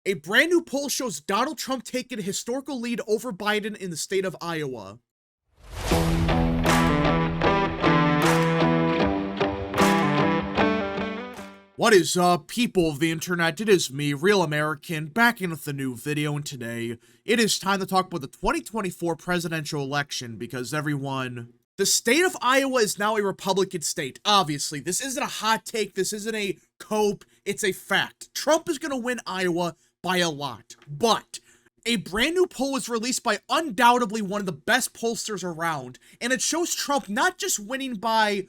A brand new poll shows Donald Trump taking a historical lead over Biden in the state of Iowa. What is up, people of the internet? It is me, Real American, back in with a new video, and today it is time to talk about the 2024 presidential election because everyone... The state of Iowa is now a Republican state. Obviously, this isn't a hot take, this isn't a cope, it's a fact. Trump is going to win Iowa by a lot, but a brand new poll was released by undoubtedly one of the best pollsters around, and it shows Trump not just winning by,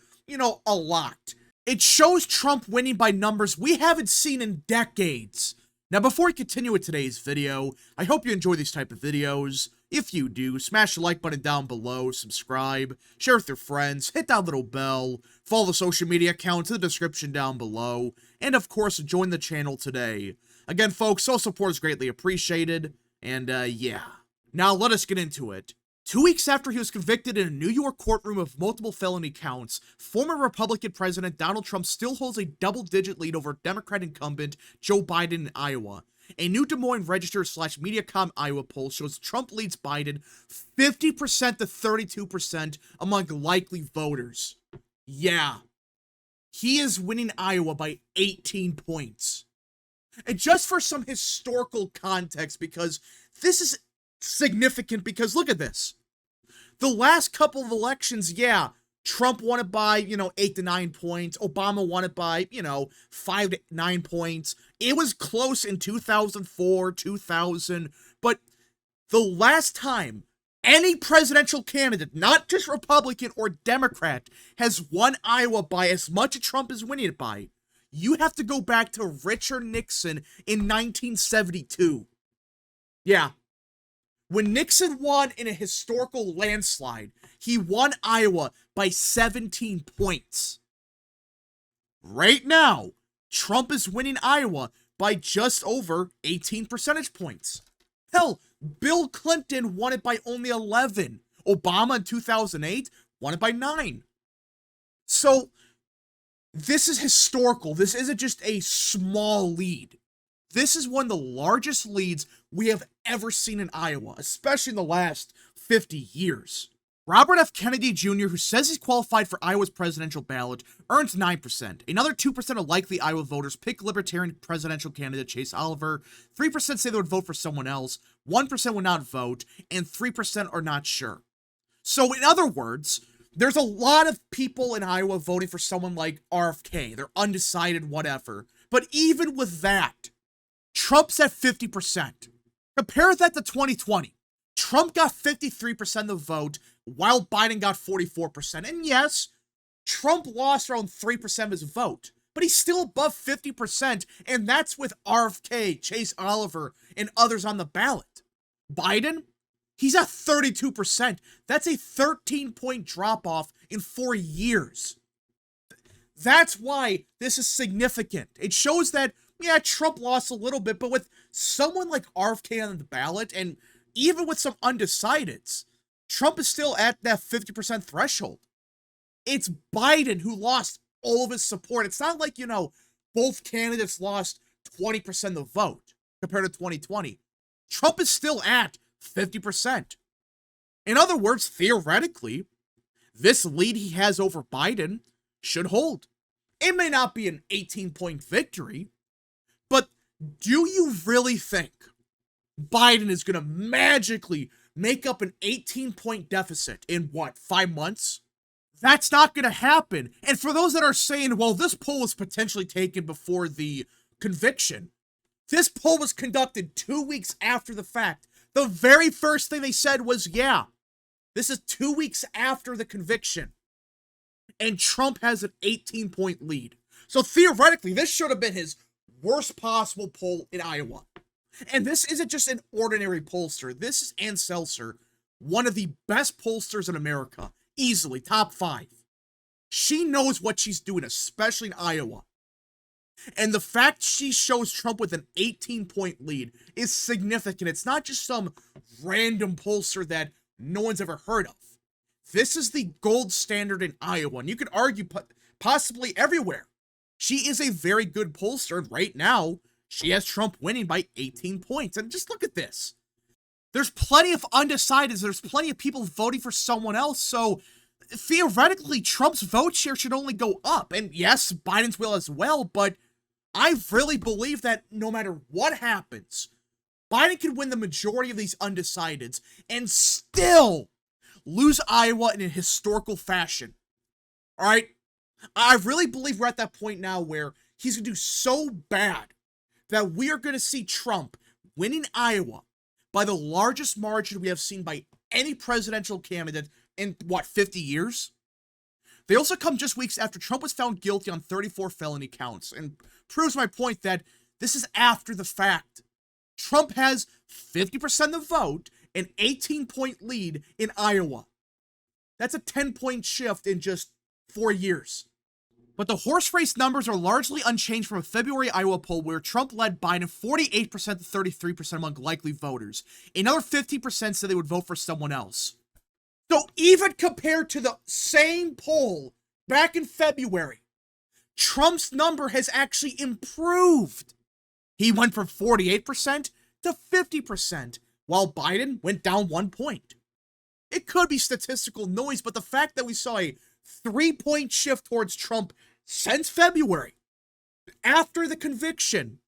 a lot. It shows Trump winning by numbers we haven't seen in decades. Now, before we continue with today's video, I hope you enjoy these type of videos. If you do, smash the like button down below, subscribe, share with your friends, hit that little bell, follow the social media accounts in the description down below, and of course, join the channel today. Again, folks, all support is greatly appreciated, and yeah. Now, let us get into it. 2 weeks after he was convicted in a New York courtroom of multiple felony counts, former Republican President Donald Trump still holds a double-digit lead over Democrat incumbent Joe Biden in Iowa. A new Des Moines Register/Mediacom Iowa poll shows Trump leads Biden 50% to 32% among likely voters. Yeah, he is winning Iowa by 18 points. And just for some historical context, because this is significant, because look at this. The last couple of elections, yeah, Trump won it by, 8 to 9 points. Obama won it by, 5 to 9 points. It was close in 2004, 2000. But the last time any presidential candidate, not just Republican or Democrat, has won Iowa by as much as Trump is winning it by, you have to go back to Richard Nixon in 1972. Yeah. When Nixon won in a historical landslide, he won Iowa by 17 points. Right now, Trump is winning Iowa by just over 18 percentage points. Hell, Bill Clinton won it by only 11. Obama in 2008 won it by 9. So, this is historical. This isn't just a small lead. This is one of the largest leads we have ever seen in Iowa, especially in the last 50 years. Robert F. Kennedy Jr., who says he's qualified for Iowa's presidential ballot, earns 9%. Another 2% of likely Iowa voters pick Libertarian presidential candidate Chase Oliver, 3% say they would vote for someone else, 1% would not vote, and 3% are not sure. So in other words, there's a lot of people in Iowa voting for someone like RFK. They're undecided, whatever. But even with that, Trump's at 50%. Compare that to 2020. Trump got 53% of the vote, while Biden got 44%. And yes, Trump lost around 3% of his vote, but he's still above 50%, and that's with RFK, Chase Oliver, and others on the ballot. Biden, he's at 32%. That's a 13-point drop-off in 4 years. That's why this is significant. It shows that, yeah, Trump lost a little bit, but with someone like RFK on the ballot, and even with some undecideds, Trump is still at that 50% threshold. It's Biden who lost all of his support. It's not like, both candidates lost 20% of the vote compared to 2020. Trump is still at 50%. In other words, theoretically, this lead he has over Biden should hold. It may not be an 18-point victory, but do you really think Biden is going to magically make up an 18-point deficit in, 5 months? That's not going to happen. And for those that are saying, well, this poll was potentially taken before the conviction, this poll was conducted 2 weeks after the fact. The very first thing they said was, yeah, this is 2 weeks after the conviction, and Trump has an 18-point lead. So theoretically, this should have been his worst possible poll in Iowa. And this isn't just an ordinary pollster. This is Ann Seltzer, one of the best pollsters in America. Easily, top 5. She knows what she's doing, especially in Iowa. And the fact she shows Trump with an 18-point lead is significant. It's not just some random pollster that no one's ever heard of. This is the gold standard in Iowa, and you could argue possibly everywhere. She is a very good pollster, and right now, She has Trump winning by 18 points. And just look at this. There's plenty of undecideds. There's plenty of people voting for someone else. So theoretically, Trump's vote share should only go up. And yes, Biden's will as well. But I really believe that no matter what happens, Biden can win the majority of these undecideds and still lose Iowa in a historical fashion. All right? I really believe we're at that point now where he's going to do so bad that we are going to see Trump winning Iowa by the largest margin we have seen by any presidential candidate in, 50 years? They also come just weeks after Trump was found guilty on 34 felony counts, and proves my point that this is after the fact. Trump has 50% of the vote, an 18-point lead in Iowa. That's a 10-point shift in just 4 years. But the horse race numbers are largely unchanged from a February Iowa poll where Trump led Biden 48% to 33% among likely voters. Another 50% said they would vote for someone else. So even compared to the same poll back in February, Trump's number has actually improved. He went from 48% to 50%, while Biden went down 1 point. It could be statistical noise, but the fact that we saw a 3-point shift towards Trump since February, after the conviction,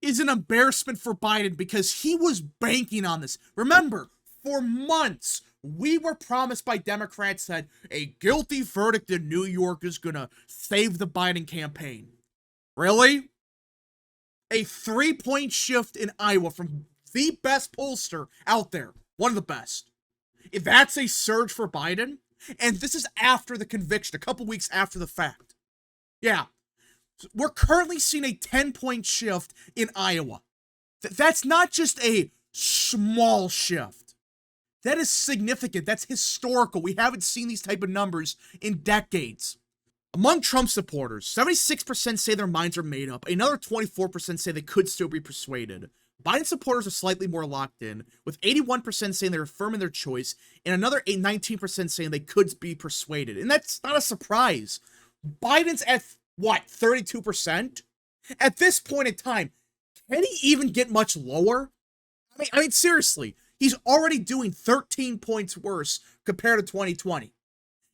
is an embarrassment for Biden because he was banking on this. Remember, for months, we were promised by Democrats that a guilty verdict in New York is going to save the Biden campaign. Really? A 3-point shift in Iowa from the best pollster out there, one of the best. If that's a surge for Biden, and this is after the conviction, a couple weeks after the fact. Yeah, we're currently seeing a 10-point shift in Iowa. That's not just a small shift. That is significant. That's historical. We haven't seen these type of numbers in decades. Among Trump supporters, 76% say their minds are made up. Another 24% say they could still be persuaded. Biden supporters are slightly more locked in, with 81% saying they're firm in their choice, and another 19% saying they could be persuaded. And that's not a surprise. Biden's at, 32%? At this point in time, can he even get much lower? I mean, seriously, he's already doing 13 points worse compared to 2020.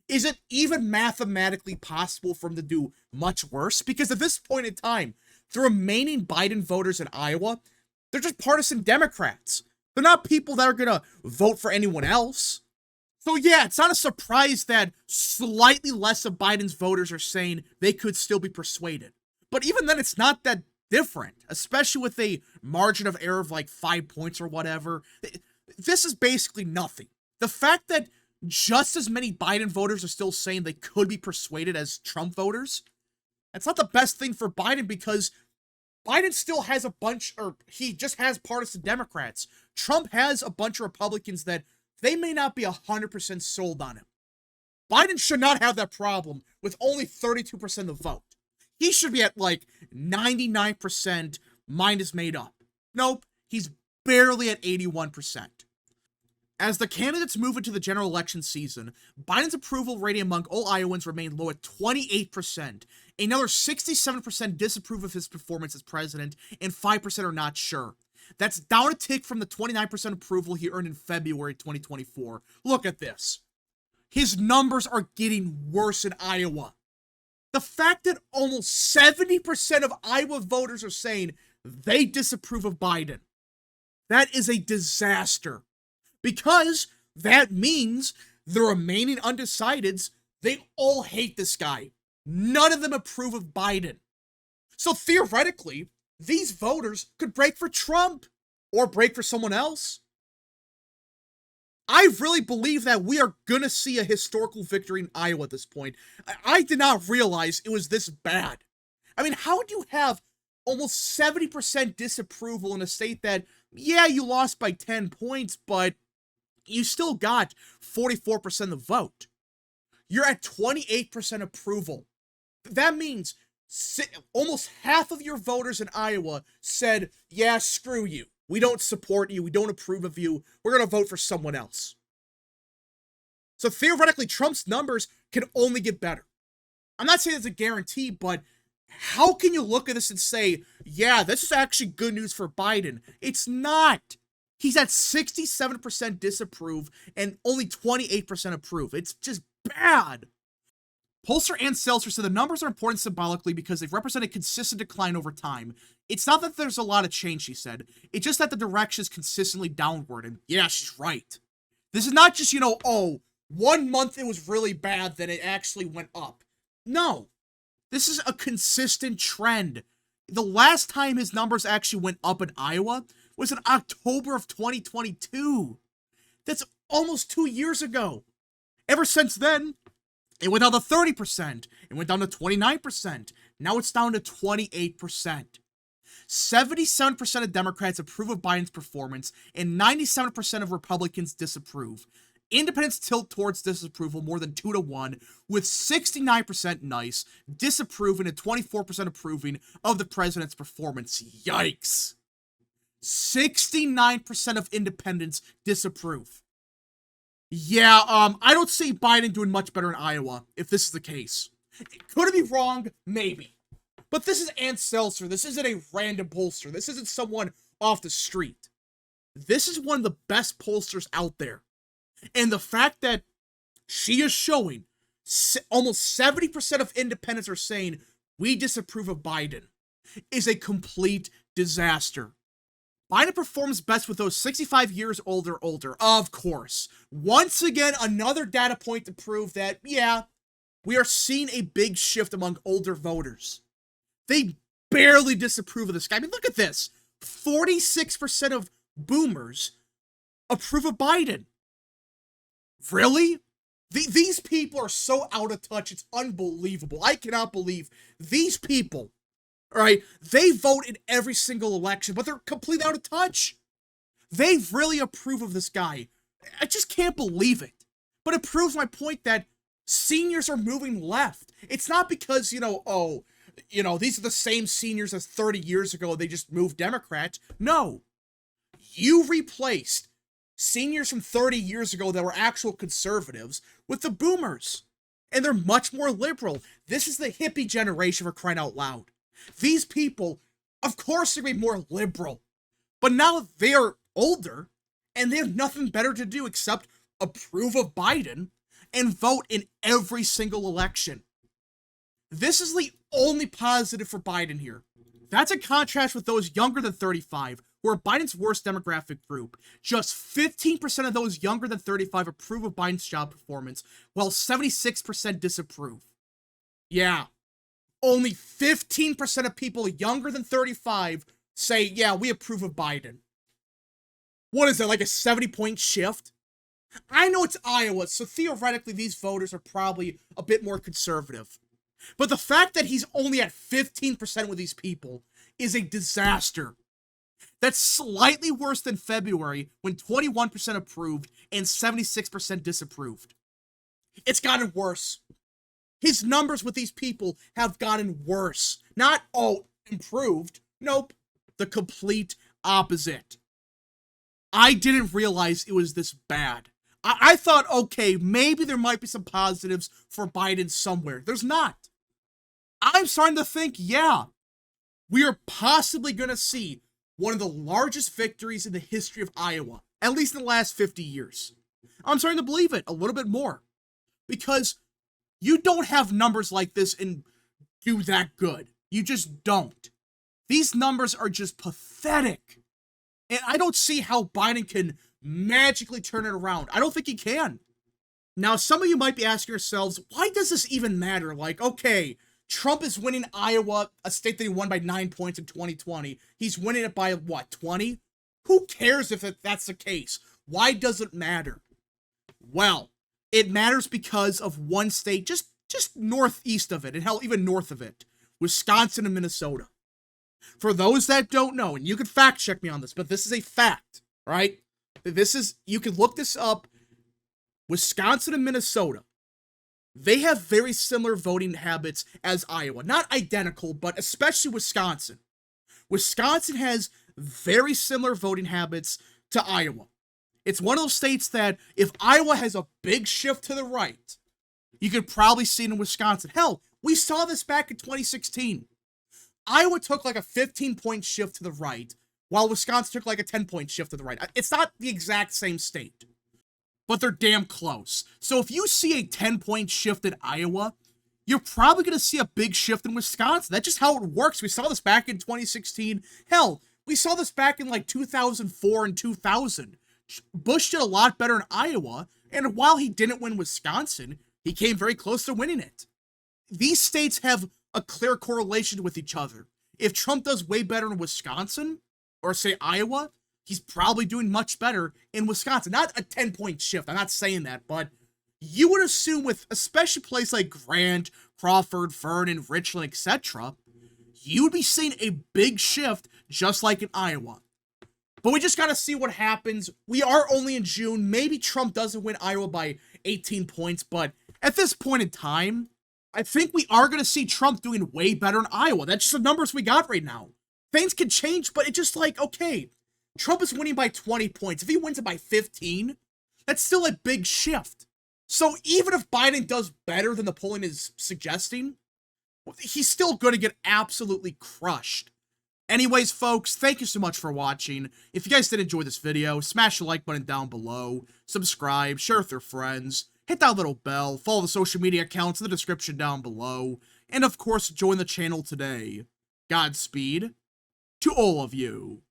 Is it even mathematically possible for him to do much worse? Because at this point in time, the remaining Biden voters in Iowa, they're just partisan Democrats. They're not people that are going to vote for anyone else. So yeah, it's not a surprise that slightly less of Biden's voters are saying they could still be persuaded. But even then, it's not that different, especially with a margin of error of like 5 points or whatever. This is basically nothing. The fact that just as many Biden voters are still saying they could be persuaded as Trump voters, that's not the best thing for Biden because Biden still has a bunch, or he just has partisan Democrats. Trump has a bunch of Republicans that they may not be 100% sold on him. Biden should not have that problem with only 32% of the vote. He should be at like 99%, mind is made up. Nope, he's barely at 81%. As the candidates move into the general election season, Biden's approval rating among all Iowans remained low at 28%. Another 67% disapprove of his performance as president, and 5% are not sure. That's down a tick from the 29% approval he earned in February 2024. Look at this. His numbers are getting worse in Iowa. The fact that almost 70% of Iowa voters are saying they disapprove of Biden, that is a disaster. Because that means the remaining undecideds, they all hate this guy. None of them approve of Biden. So theoretically, these voters could break for Trump or break for someone else. I really believe that we are going to see a historical victory in Iowa at this point. I did not realize it was this bad. I mean, how do you have almost 70% disapproval in a state that, yeah, you lost by 10 points, but you still got 44% of the vote. You're at 28% approval. That means almost half of your voters in Iowa said, yeah, screw you. We don't support you. We don't approve of you. We're going to vote for someone else. So theoretically, Trump's numbers can only get better. I'm not saying it's a guarantee, but How can you look at this and say, yeah, this is actually good news for Biden? It's not. He's at 67% disapprove and only 28% approve. It's just bad. Pollster Ann Seltzer said the numbers are important symbolically because they've represented consistent decline over time. It's not that there's a lot of change, she said. It's just that the direction is consistently downward. And yeah, she's right. This is not just, oh, 1 month it was really bad, then it actually went up. No. This is a consistent trend. The last time his numbers actually went up in Iowa was in October of 2022. That's almost 2 years ago. Ever since then, it went down to 30%. It went down to 29%. Now it's down to 28%. 77% of Democrats approve of Biden's performance, and 97% of Republicans disapprove. Independents tilt towards disapproval more than 2-1, with 69% nice, disapproving, and 24% approving of the president's performance. Yikes. 69% of independents disapprove. Yeah, I don't see Biden doing much better in Iowa, if this is the case. Could it be wrong? Maybe. But this is Ann Seltzer. This isn't a random pollster. This isn't someone off the street. This is one of the best pollsters out there. And the fact that she is showing almost 70% of independents are saying we disapprove of Biden is a complete disaster. Biden performs best with those 65 years older, of course. Once again, another data point to prove that, yeah, we are seeing a big shift among older voters. They barely disapprove of this guy. I mean, look at this. 46% of boomers approve of Biden. Really? These people are so out of touch, it's unbelievable. I cannot believe these people, all right, they vote in every single election, but they're completely out of touch. They really approve of this guy. I just can't believe it. But it proves my point that seniors are moving left. It's not because, these are the same seniors as 30 years ago, they just moved Democrat. No. You replaced seniors from 30 years ago that were actual conservatives with the boomers. And they're much more liberal. This is the hippie generation, for crying out loud. These people, of course, they're going to be more liberal. But now they are older, and they have nothing better to do except approve of Biden and vote in every single election. This is the only positive for Biden here. That's a contrast with those younger than 35, who are Biden's worst demographic group. Just 15% of those younger than 35 approve of Biden's job performance, while 76% disapprove. Yeah. Only 15% of people younger than 35 say, yeah, we approve of Biden. What is that, like a 70-point shift? I know it's Iowa, so theoretically these voters are probably a bit more conservative. But the fact that he's only at 15% with these people is a disaster. That's slightly worse than February, when 21% approved and 76% disapproved. It's gotten worse. His numbers with these people have gotten worse. Not, improved. Nope. The complete opposite. I didn't realize it was this bad. I thought, okay, maybe there might be some positives for Biden somewhere. There's not. I'm starting to think, yeah, we are possibly going to see one of the largest victories in the history of Iowa, at least in the last 50 years. I'm starting to believe it a little bit more, because you don't have numbers like this and do that good. You just don't. These numbers are just pathetic. And I don't see how Biden can magically turn it around. I don't think he can. Now, some of you might be asking yourselves, why does this even matter? Like, okay, Trump is winning Iowa, a state that he won by 9 points in 2020. He's winning it by, 20? Who cares if that's the case? Why does it matter? Well, it matters because of one state just northeast of it, and hell, even north of it, Wisconsin and Minnesota. For those that don't know, and you can fact check me on this, but this is a fact, right? You can look this up. Wisconsin and Minnesota, they have very similar voting habits as Iowa. Not identical, but especially Wisconsin. Wisconsin has very similar voting habits to Iowa. It's one of those states that if Iowa has a big shift to the right, you could probably see it in Wisconsin. Hell, we saw this back in 2016. Iowa took like a 15-point shift to the right, while Wisconsin took like a 10-point shift to the right. It's not the exact same state, but they're damn close. So if you see a 10-point shift in Iowa, you're probably going to see a big shift in Wisconsin. That's just how it works. We saw this back in 2016. Hell, we saw this back in like 2004 and 2000. Bush did a lot better in Iowa, and while he didn't win Wisconsin, he came very close to winning it. These states have a clear correlation with each other. If Trump does way better in Wisconsin, or say Iowa, he's probably doing much better in Wisconsin. Not a 10-point shift, I'm not saying that, but you would assume with especially places like Grant, Crawford, Vernon, Richland, etc., you would be seeing a big shift just like in Iowa. But we just got to see what happens. We are only in June. Maybe Trump doesn't win Iowa by 18 points, but at this point in time, I think we are going to see Trump doing way better in Iowa. That's just the numbers we got right now. Things can change, but it's just like, okay, Trump is winning by 20 points. If he wins it by 15, that's still a big shift. So even if Biden does better than the polling is suggesting, he's still going to get absolutely crushed. Anyways, folks, thank you so much for watching. If you guys did enjoy this video, smash the like button down below, subscribe, share with your friends, hit that little bell, follow the social media accounts in the description down below, and of course, join the channel today. Godspeed to all of you.